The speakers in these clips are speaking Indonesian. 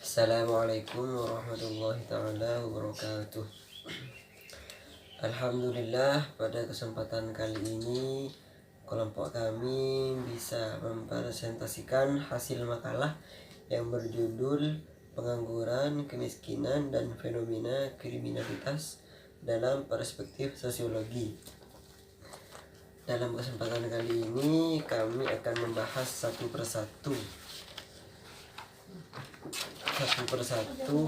Assalamualaikum warahmatullahi taala wabarakatuh. Alhamdulillah, pada kesempatan kali ini kelompok kami bisa mempresentasikan hasil makalah yang berjudul Pengangguran, Kemiskinan, dan Fenomena Kriminalitas dalam Perspektif Sosiologi. Dalam kesempatan kali ini kami akan membahas satu persatu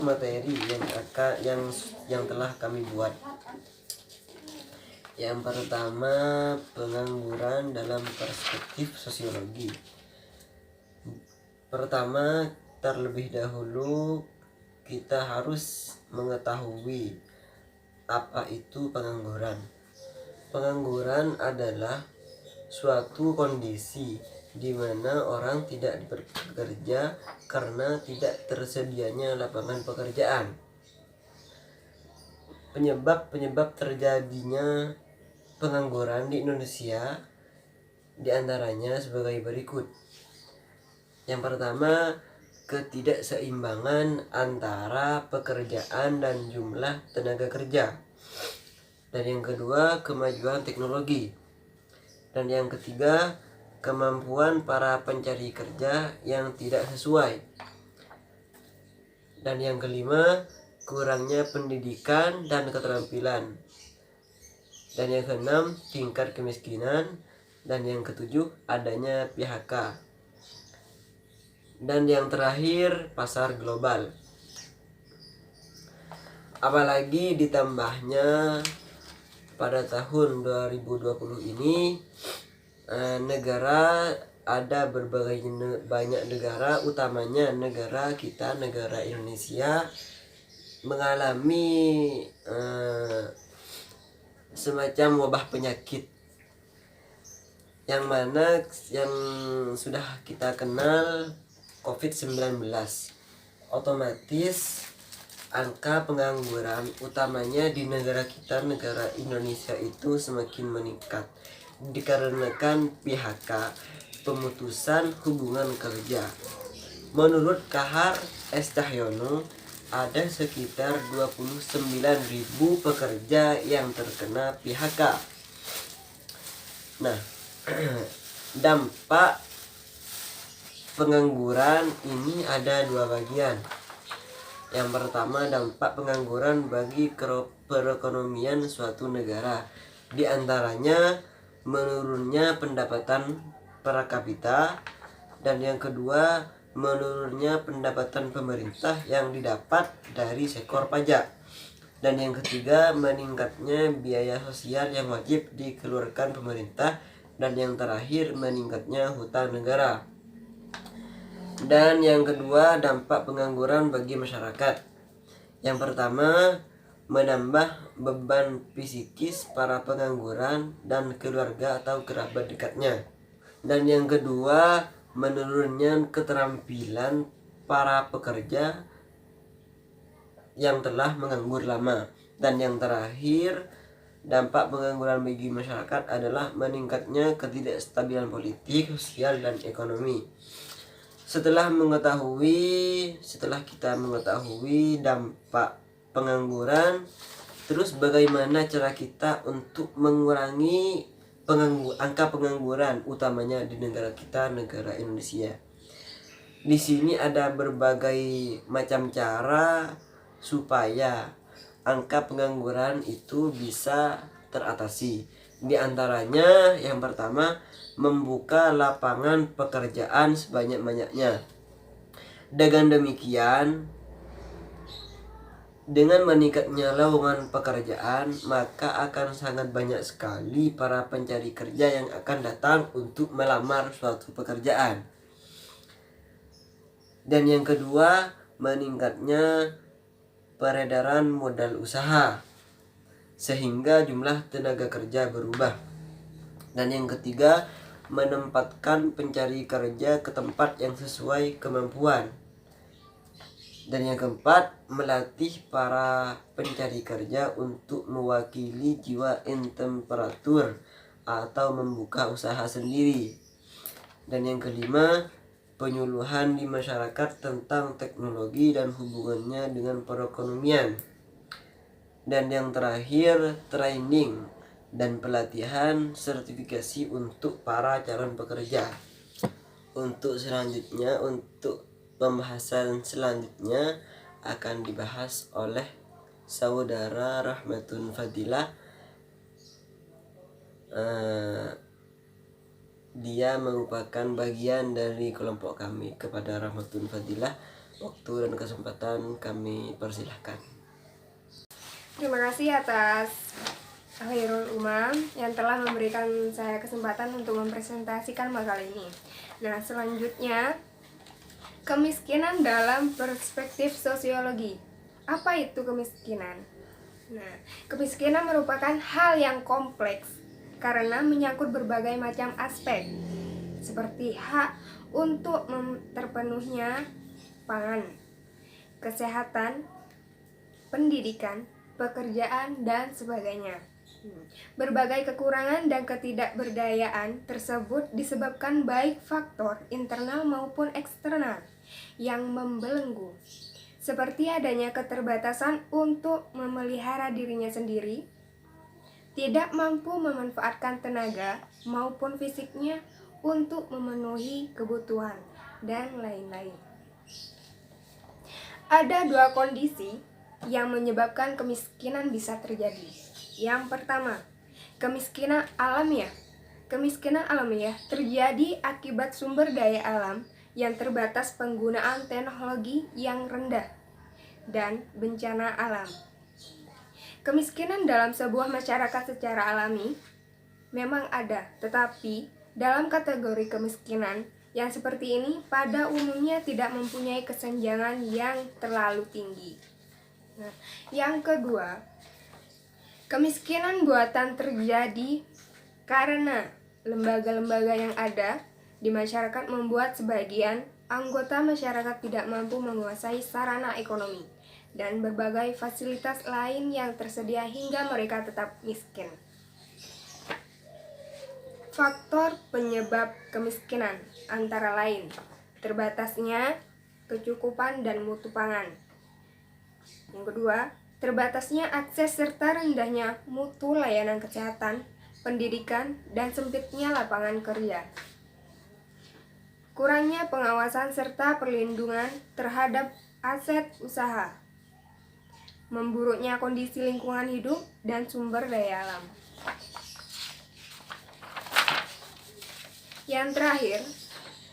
materi yang telah kami buat. Yang pertama, pengangguran dalam perspektif sosiologi. Pertama, terlebih dahulu kita harus mengetahui apa itu pengangguran. Pengangguran adalah suatu kondisi di mana orang tidak bekerja karena tidak tersedianya lapangan pekerjaan. Penyebab terjadinya pengangguran di Indonesia diantaranya sebagai berikut. Yang pertama, ketidakseimbangan antara pekerjaan dan jumlah tenaga kerja. Dan yang kedua, kemajuan teknologi. Dan yang ketiga, kemampuan para pencari kerja yang tidak sesuai. Dan yang kelima, kurangnya pendidikan dan keterampilan. Dan yang keenam, tingkat kemiskinan. Dan yang ketujuh, adanya PHK. Dan yang terakhir, pasar global. Apalagi ditambahnya pada tahun 2020 ini ada banyak negara, utamanya negara kita, negara Indonesia, mengalami semacam wabah penyakit yang sudah kita kenal, COVID-19. Otomatis angka pengangguran utamanya di negara kita, negara Indonesia itu semakin meningkat dikarenakan PHK, pemutusan hubungan kerja. Menurut Kahar S. Cahyono, ada sekitar 29.000 pekerja yang terkena PHK. Nah, dampak pengangguran ini ada dua bagian. Yang pertama, dampak pengangguran bagi perekonomian suatu negara, di antaranya menurunnya pendapatan per kapita, dan yang kedua, menurunnya pendapatan pemerintah yang didapat dari sektor pajak, dan yang ketiga, meningkatnya biaya sosial yang wajib dikeluarkan pemerintah, dan yang terakhir, meningkatnya hutang negara. Dan yang kedua, dampak pengangguran bagi masyarakat. Yang pertama, menambah beban psikis para pengangguran dan keluarga atau kerabat dekatnya. Dan yang kedua, menurunnya keterampilan para pekerja yang telah menganggur lama. Dan yang terakhir, dampak pengangguran bagi masyarakat adalah meningkatnya ketidakstabilan politik, sosial, dan ekonomi. Setelah kita mengetahui dampak pengangguran, terus bagaimana cara kita untuk mengurangi angka pengangguran utamanya di negara kita, negara Indonesia. Di sini ada berbagai macam cara supaya angka pengangguran itu bisa teratasi. Di antaranya, yang pertama, membuka lapangan pekerjaan sebanyak-banyaknya. Dengan demikian, dengan meningkatnya lowongan pekerjaan, maka akan sangat banyak sekali para pencari kerja yang akan datang untuk melamar suatu pekerjaan. Dan yang kedua, meningkatnya peredaran modal usaha, sehingga jumlah tenaga kerja berubah. Dan yang ketiga, menempatkan pencari kerja ke tempat yang sesuai kemampuan. Dan yang keempat, melatih para pencari kerja untuk mewakili jiwa entrepreneur atau membuka usaha sendiri. Dan yang kelima, penyuluhan di masyarakat tentang teknologi dan hubungannya dengan perekonomian. Dan yang terakhir, training dan pelatihan sertifikasi untuk para calon pekerja. Untuk pembahasan selanjutnya akan dibahas oleh saudara Rahmatun Fadilah. Dia merupakan bagian dari kelompok kami. Kepada Rahmatun Fadilah, waktu dan kesempatan kami persilahkan. Terima kasih atas Khairul Umam yang telah memberikan saya kesempatan untuk mempresentasikan makalah ini. Nah, selanjutnya, kemiskinan dalam perspektif sosiologi. Apa itu kemiskinan? Nah, kemiskinan merupakan hal yang kompleks karena menyangkut berbagai macam aspek, seperti hak untuk terpenuhnya pangan, kesehatan, pendidikan, pekerjaan, dan sebagainya. Berbagai kekurangan dan ketidakberdayaan tersebut disebabkan baik faktor internal maupun eksternal yang membelenggu, seperti adanya keterbatasan untuk memelihara dirinya sendiri, tidak mampu memanfaatkan tenaga maupun fisiknya untuk memenuhi kebutuhan, dan lain-lain. Ada dua kondisi yang menyebabkan kemiskinan bisa terjadi. Yang pertama, kemiskinan alamiah. Kemiskinan alamiah terjadi akibat sumber daya alam yang terbatas, penggunaan teknologi yang rendah, dan bencana alam. Kemiskinan dalam sebuah masyarakat secara alami memang ada, tetapi dalam kategori kemiskinan yang seperti ini pada umumnya tidak mempunyai kesenjangan yang terlalu tinggi. Nah, yang kedua, kemiskinan buatan terjadi karena lembaga-lembaga yang ada di masyarakat membuat sebagian anggota masyarakat tidak mampu menguasai sarana ekonomi dan berbagai fasilitas lain yang tersedia hingga mereka tetap miskin. Faktor penyebab kemiskinan antara lain terbatasnya kecukupan dan mutu pangan. Yang kedua, terbatasnya akses serta rendahnya mutu layanan kesehatan, pendidikan, dan sempitnya lapangan kerja. Kurangnya pengawasan serta perlindungan terhadap aset usaha. Memburuknya kondisi lingkungan hidup dan sumber daya alam. Yang terakhir,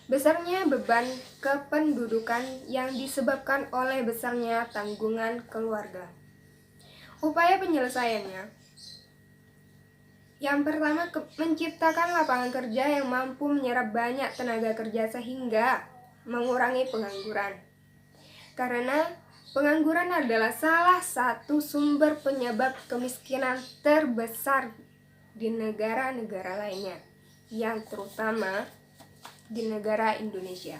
besarnya beban kependudukan yang disebabkan oleh besarnya tanggungan keluarga. Upaya penyelesaiannya, yang pertama, menciptakan lapangan kerja yang mampu menyerap banyak tenaga kerja sehingga mengurangi pengangguran. Karena pengangguran adalah salah satu sumber penyebab kemiskinan terbesar di negara-negara lainnya, yang terutama di negara Indonesia.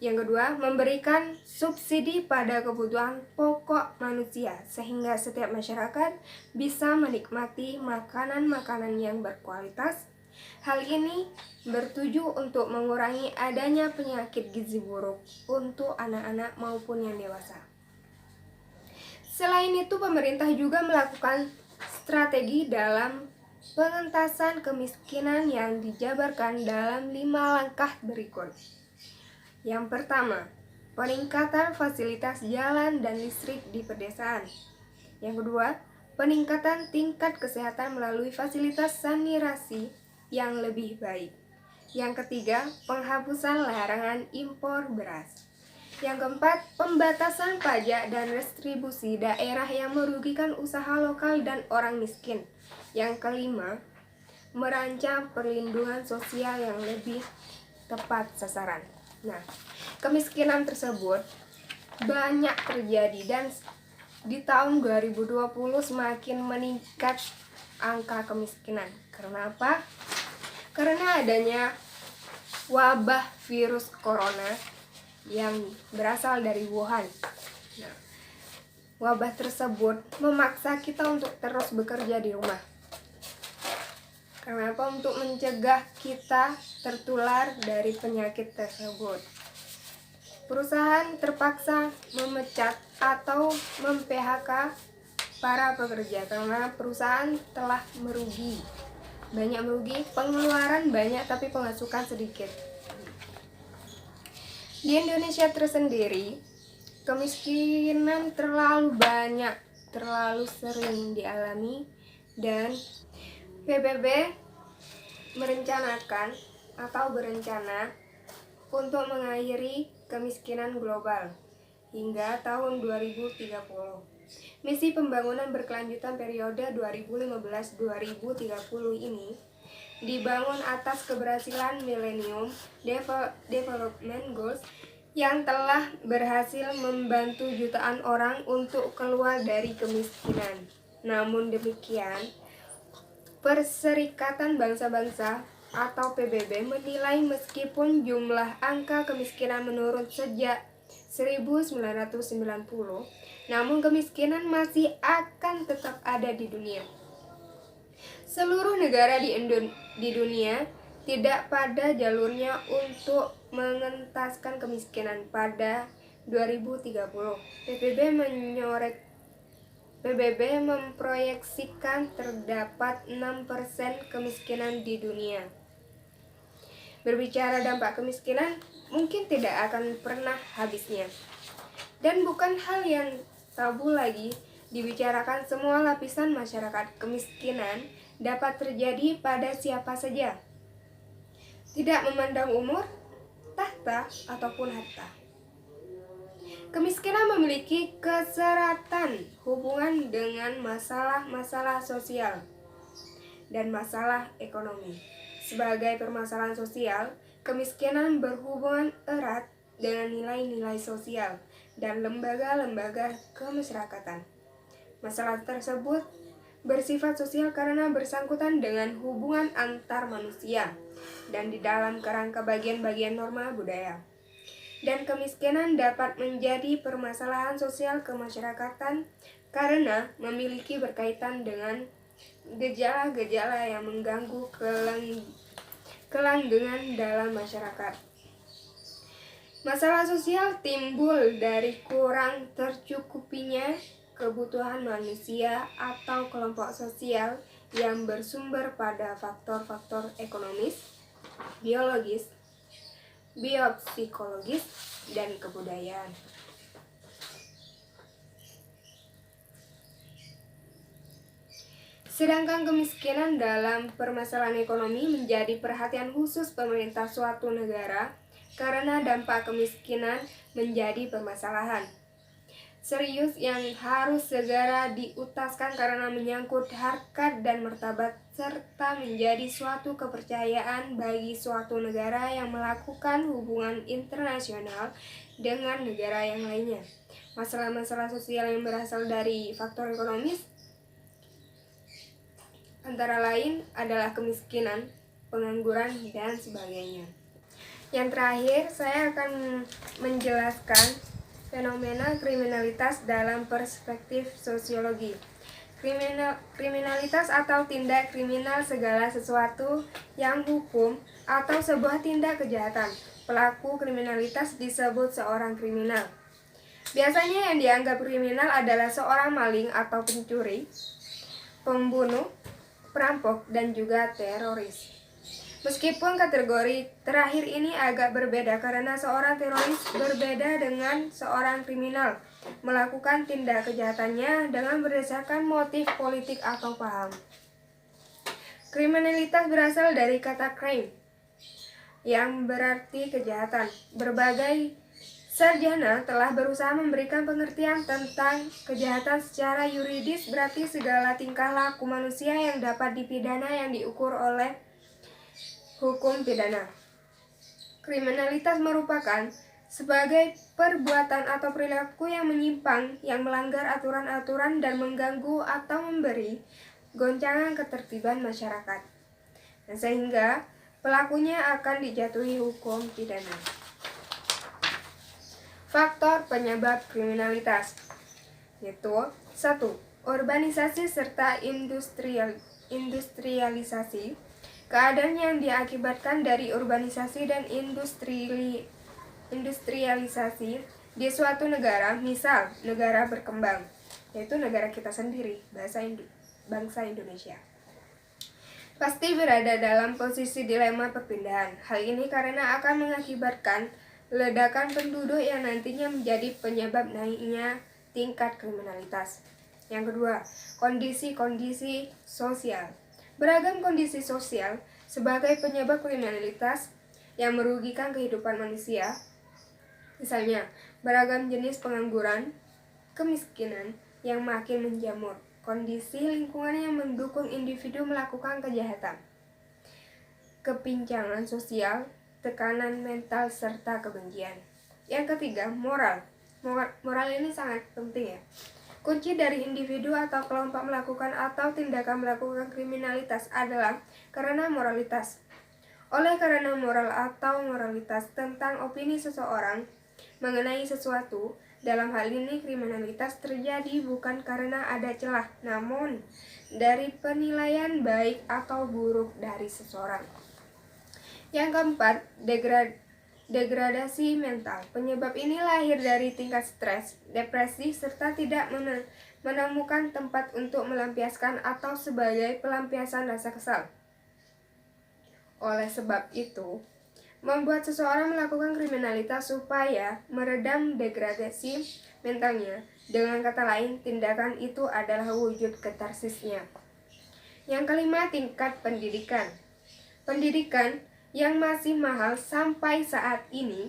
Yang kedua, memberikan subsidi pada kebutuhan pokok manusia sehingga setiap masyarakat bisa menikmati makanan-makanan yang berkualitas. Hal ini bertuju untuk mengurangi adanya penyakit gizi buruk untuk anak-anak maupun yang dewasa. Selain itu, pemerintah juga melakukan strategi dalam pengentasan kemiskinan yang dijabarkan dalam 5 langkah berikut. Yang pertama, peningkatan fasilitas jalan dan listrik di pedesaan. Yang kedua, peningkatan tingkat kesehatan melalui fasilitas sanitasi yang lebih baik. Yang ketiga, penghapusan larangan impor beras. Yang keempat, pembatasan pajak dan restribusi daerah yang merugikan usaha lokal dan orang miskin. Yang kelima, merancang perlindungan sosial yang lebih tepat sasaran. Nah, kemiskinan tersebut banyak terjadi dan di tahun 2020 semakin meningkat angka kemiskinan. Karena apa? Karena adanya wabah virus corona yang berasal dari Wuhan. Nah, wabah tersebut memaksa kita untuk terus bekerja di rumah. Karena apa? Untuk mencegah kita tertular dari penyakit tersebut. Perusahaan terpaksa memecat atau mem-PHK para pekerja karena perusahaan telah banyak merugi, pengeluaran banyak tapi pemasukan sedikit. Di Indonesia tersendiri, kemiskinan terlalu banyak, terlalu sering dialami, dan PBB merencanakan atau berencana untuk mengakhiri kemiskinan global hingga tahun 2030. Misi pembangunan berkelanjutan periode 2015-2030 ini dibangun atas keberhasilan Millennium Development Goals yang telah berhasil membantu jutaan orang untuk keluar dari kemiskinan. Namun demikian, Perserikatan Bangsa-Bangsa atau PBB menilai meskipun jumlah angka kemiskinan menurun sejak 1990, namun kemiskinan masih akan tetap ada di dunia. Seluruh negara di dunia tidak pada jalurnya untuk mengentaskan kemiskinan pada 2030. PBB memproyeksikan terdapat 6% kemiskinan di dunia. Berbicara dampak kemiskinan mungkin tidak akan pernah habisnya. Dan bukan hal yang tabu lagi dibicarakan semua lapisan masyarakat. Kemiskinan dapat terjadi pada siapa saja, tidak memandang umur, tahta, ataupun harta. Kemiskinan memiliki keseratan hubungan dengan masalah-masalah sosial dan masalah ekonomi. Sebagai permasalahan sosial, kemiskinan berhubungan erat dengan nilai-nilai sosial dan lembaga-lembaga kemasyarakatan. Masalah tersebut bersifat sosial karena bersangkutan dengan hubungan antar manusia dan di dalam kerangka bagian-bagian norma budaya. Dan kemiskinan dapat menjadi permasalahan sosial kemasyarakatan karena memiliki berkaitan dengan gejala-gejala yang mengganggu kelanggengan dalam masyarakat. Masalah sosial timbul dari kurang tercukupinya kebutuhan manusia atau kelompok sosial yang bersumber pada faktor-faktor ekonomis, biologis, biopsikologis, dan kebudayaan. Sedangkan kemiskinan dalam permasalahan ekonomi menjadi perhatian khusus pemerintah suatu negara karena dampak kemiskinan menjadi permasalahan serius yang harus segera diutaskan karena menyangkut harkat dan martabat serta menjadi suatu kepercayaan bagi suatu negara yang melakukan hubungan internasional dengan negara yang lainnya. Masalah-masalah sosial yang berasal dari faktor ekonomis antara lain adalah kemiskinan, pengangguran, dan sebagainya. Yang terakhir, saya akan menjelaskan fenomena kriminalitas dalam perspektif sosiologi. Kriminalitas atau tindak kriminal segala sesuatu yang hukum atau sebuah tindak kejahatan. Pelaku kriminalitas disebut seorang kriminal. Biasanya yang dianggap kriminal adalah seorang maling atau pencuri, pembunuh, perampok, dan juga teroris. Meskipun kategori terakhir ini agak berbeda karena seorang teroris berbeda dengan seorang kriminal melakukan tindak kejahatannya dengan berdasarkan motif politik atau paham. Kriminalitas berasal dari kata crime yang berarti kejahatan. Berbagai sarjana telah berusaha memberikan pengertian tentang kejahatan secara yuridis, berarti segala tingkah laku manusia yang dapat dipidana yang diukur oleh hukum pidana. Kriminalitas merupakan sebagai perbuatan atau perilaku yang menyimpang, yang melanggar aturan-aturan dan mengganggu atau memberi goncangan ketertiban masyarakat. Dan sehingga pelakunya akan dijatuhi hukum pidana. Faktor penyebab kriminalitas yaitu 1. Urbanisasi serta industrialisasi. Keadaan yang diakibatkan dari urbanisasi dan industrialisasi di suatu negara, misal negara berkembang, yaitu negara kita sendiri, bangsa Indonesia, pasti berada dalam posisi dilema perpindahan. Hal ini karena akan mengakibatkan ledakan penduduk yang nantinya menjadi penyebab naiknya tingkat kriminalitas. Yang kedua, kondisi-kondisi sosial. Beragam kondisi sosial sebagai penyebab kriminalitas yang merugikan kehidupan manusia. Misalnya, beragam jenis pengangguran, kemiskinan yang makin menjamur, kondisi lingkungan yang mendukung individu melakukan kejahatan, kepincangan sosial, tekanan mental, serta kebencian. Yang ketiga, moral. Moral ini sangat penting ya. Kunci dari individu atau kelompok melakukan atau tindakan melakukan kriminalitas adalah karena moralitas. Oleh karena moral atau moralitas tentang opini seseorang mengenai sesuatu, dalam hal ini kriminalitas terjadi bukan karena ada celah, namun dari penilaian baik atau buruk dari seseorang. Yang keempat, degradasi mental. Penyebab ini lahir dari tingkat stres, depresi, serta tidak menemukan tempat untuk melampiaskan atau sebagai pelampiasan rasa kesal. Oleh sebab itu, membuat seseorang melakukan kriminalitas supaya meredam degradasi mentalnya. Dengan kata lain, tindakan itu adalah wujud katarsisnya. Yang kelima, tingkat pendidikan. Pendidikan yang masih mahal sampai saat ini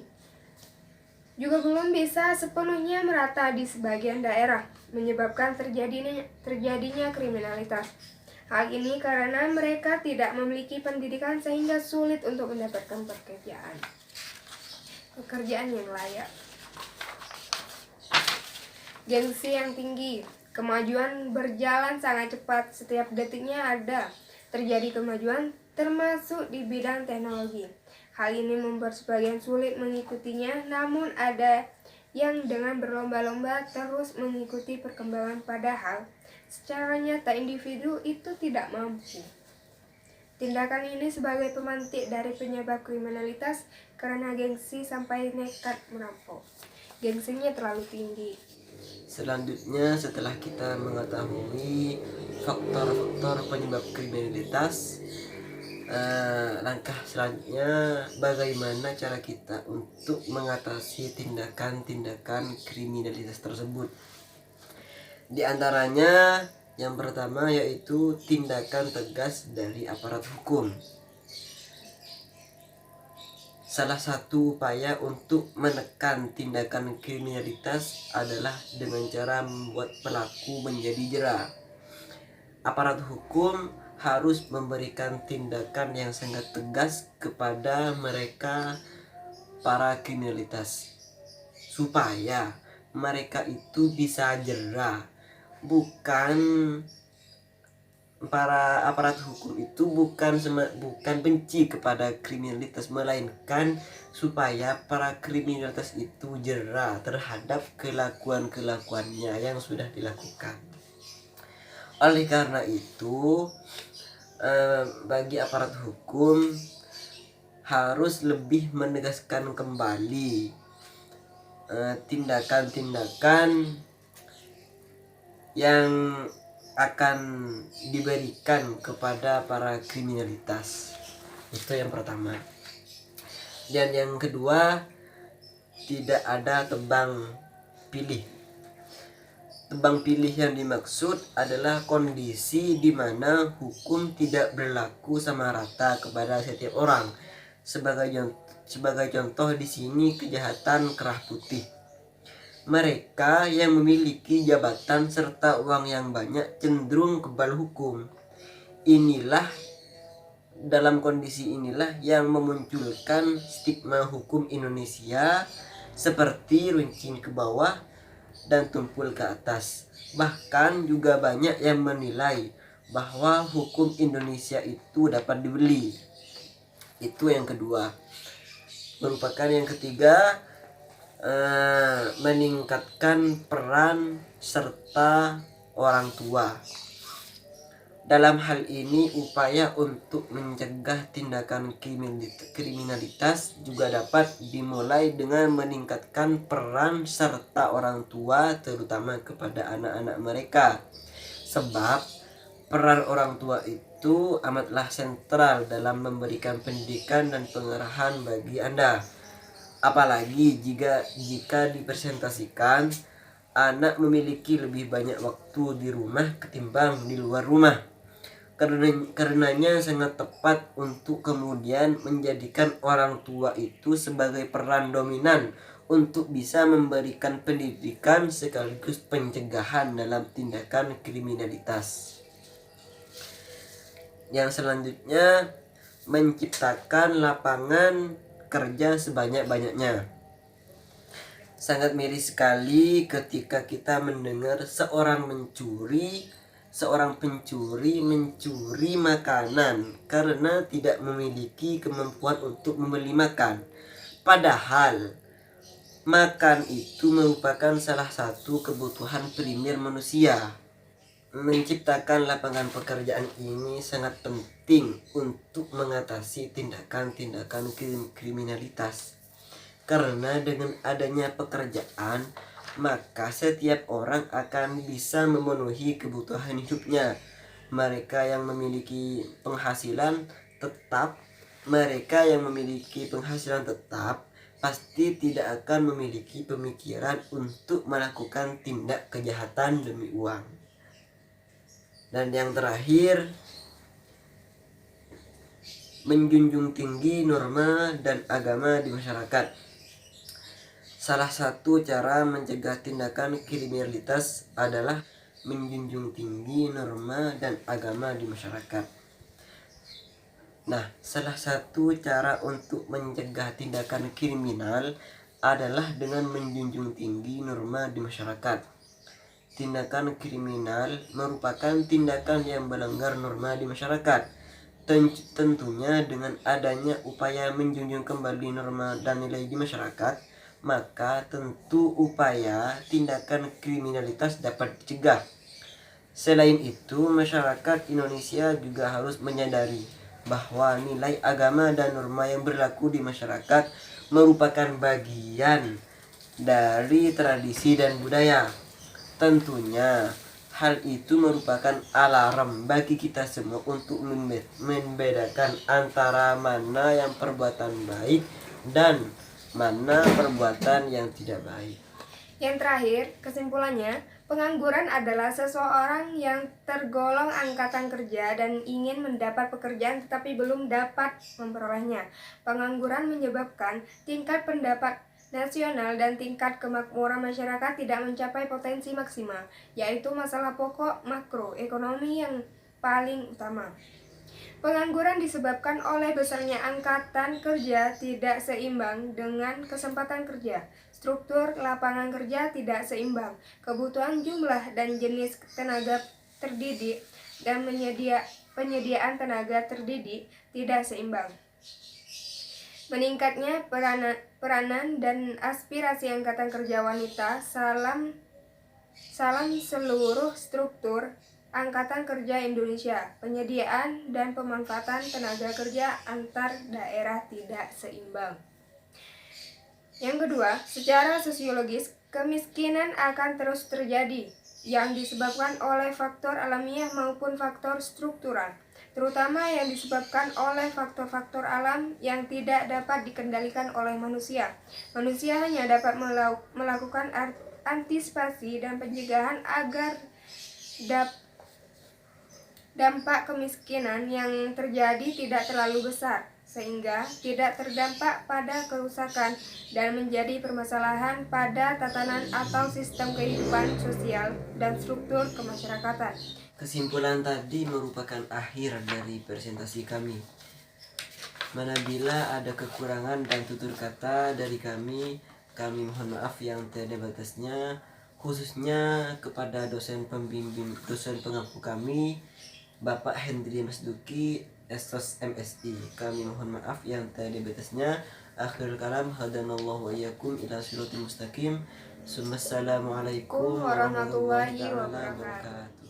juga belum bisa sepenuhnya merata di sebagian daerah, menyebabkan terjadinya kriminalitas. Hal ini karena mereka tidak memiliki pendidikan sehingga sulit untuk mendapatkan pekerjaan yang layak. Gengsi yang tinggi. Kemajuan berjalan sangat cepat, setiap detiknya ada terjadi kemajuan, termasuk di bidang teknologi. Hal ini membuat sebagian sulit mengikutinya, namun ada yang dengan berlomba-lomba terus mengikuti perkembangan, padahal secara nyata individu itu tidak mampu. Tindakan ini sebagai pemantik dari penyebab kriminalitas karena gengsi sampai nekat merampok. Gengsinya terlalu tinggi. Selanjutnya, setelah kita mengetahui faktor-faktor penyebab kriminalitas, langkah selanjutnya bagaimana cara kita untuk mengatasi tindakan-tindakan kriminalitas tersebut. Di antaranya yang pertama yaitu tindakan tegas dari aparat hukum. Salah satu upaya untuk menekan tindakan kriminalitas adalah dengan cara membuat pelaku menjadi jera. Aparat hukum harus memberikan tindakan yang sangat tegas kepada mereka para kriminalitas supaya mereka itu bisa jera. Bukan para aparat hukum itu bukan benci kepada kriminalitas, melainkan supaya para kriminalitas itu jera terhadap kelakuannya yang sudah dilakukan. Oleh karena itu, bagi aparat hukum harus lebih menegaskan kembali tindakan-tindakan yang akan diberikan kepada para kriminalitas. Itu yang pertama. Dan yang kedua, tidak ada tebang pilih. Tebang pilih yang dimaksud adalah kondisi di mana hukum tidak berlaku sama rata kepada setiap orang. Sebagai contoh di sini kejahatan kerah putih. Mereka yang memiliki jabatan serta uang yang banyak cenderung kebal hukum. Dalam kondisi inilah yang memunculkan stigma hukum Indonesia seperti runcing ke bawah dan tumpul ke atas. Bahkan juga banyak yang menilai bahwa hukum Indonesia itu dapat dibeli. Itu yang kedua. Merupakan yang ketiga, meningkatkan peran serta orang tua. Dalam hal ini, upaya untuk mencegah tindakan kriminalitas juga dapat dimulai dengan meningkatkan peran serta orang tua, terutama kepada anak-anak mereka. Sebab peran orang tua itu amatlah sentral dalam memberikan pendidikan dan pengarahan bagi Anda. Apalagi jika dipresentasikan, anak memiliki lebih banyak waktu di rumah ketimbang di luar rumah. Karenanya sangat tepat untuk kemudian menjadikan orang tua itu sebagai peran dominan untuk bisa memberikan pendidikan sekaligus pencegahan dalam tindakan kriminalitas. Yang selanjutnya, menciptakan lapangan kerja sebanyak-banyaknya. Sangat miris sekali ketika kita mendengar seorang pencuri mencuri makanan karena tidak memiliki kemampuan untuk membeli makan. Padahal makan itu merupakan salah satu kebutuhan primer manusia. Menciptakan lapangan pekerjaan ini sangat penting untuk mengatasi tindakan-tindakan kriminalitas. Karena dengan adanya pekerjaan, maka setiap orang akan bisa memenuhi kebutuhan hidupnya. Mereka yang memiliki penghasilan tetap pasti tidak akan memiliki pemikiran untuk melakukan tindak kejahatan demi uang. Dan yang terakhir, menjunjung tinggi norma dan agama di masyarakat. Salah satu cara mencegah tindakan kriminalitas adalah menjunjung tinggi norma dan agama di masyarakat. Nah, salah satu cara untuk mencegah tindakan kriminal adalah dengan menjunjung tinggi norma di masyarakat. Tindakan kriminal merupakan tindakan yang melanggar norma di masyarakat. Tentunya dengan adanya upaya menjunjung kembali norma dan nilai di masyarakat, maka tentu upaya tindakan kriminalitas dapat dicegah. Selain itu, masyarakat Indonesia juga harus menyadari bahwa nilai agama dan norma yang berlaku di masyarakat merupakan bagian dari tradisi dan budaya. Tentunya hal itu merupakan alarm bagi kita semua untuk membedakan antara mana yang perbuatan baik dan mana perbuatan yang tidak baik. Yang terakhir, kesimpulannya, pengangguran adalah seseorang yang tergolong angkatan kerja dan ingin mendapat pekerjaan tetapi belum dapat memperolehnya. Pengangguran menyebabkan tingkat pendapat nasional dan tingkat kemakmuran masyarakat tidak mencapai potensi maksimal, yaitu masalah pokok makroekonomi yang paling utama. Pengangguran disebabkan oleh besarnya angkatan kerja tidak seimbang dengan kesempatan kerja, struktur lapangan kerja tidak seimbang, kebutuhan jumlah dan jenis tenaga terdidik, dan penyediaan tenaga terdidik tidak seimbang. Meningkatnya peranan dan aspirasi angkatan kerja wanita salam seluruh struktur Angkatan Kerja Indonesia, penyediaan dan pemanfaatan tenaga kerja antar daerah tidak seimbang. Yang kedua, secara sosiologis, kemiskinan akan terus terjadi, yang disebabkan oleh faktor alamiah maupun faktor struktural, terutama yang disebabkan oleh faktor-faktor alam yang tidak dapat dikendalikan oleh manusia. Manusia hanya dapat melakukan antisipasi dan pencegahan agar dampak kemiskinan yang terjadi tidak terlalu besar, sehingga tidak terdampak pada kerusakan dan menjadi permasalahan pada tatanan atau sistem kehidupan sosial dan struktur kemasyarakatan. Kesimpulan tadi merupakan akhir dari presentasi kami. Manabila ada kekurangan dan tutur kata dari kami mohon maaf yang tiada batasnya, khususnya kepada dosen pengampu kami, Bapak Hendri Masduki, Esos MSI. Kami mohon maaf yang tiada batasnya. Akhirul kalam, hadanallahu wa iyyakum ila siratal mustaqim. Assalamualaikum warahmatullahi wabarakatuh.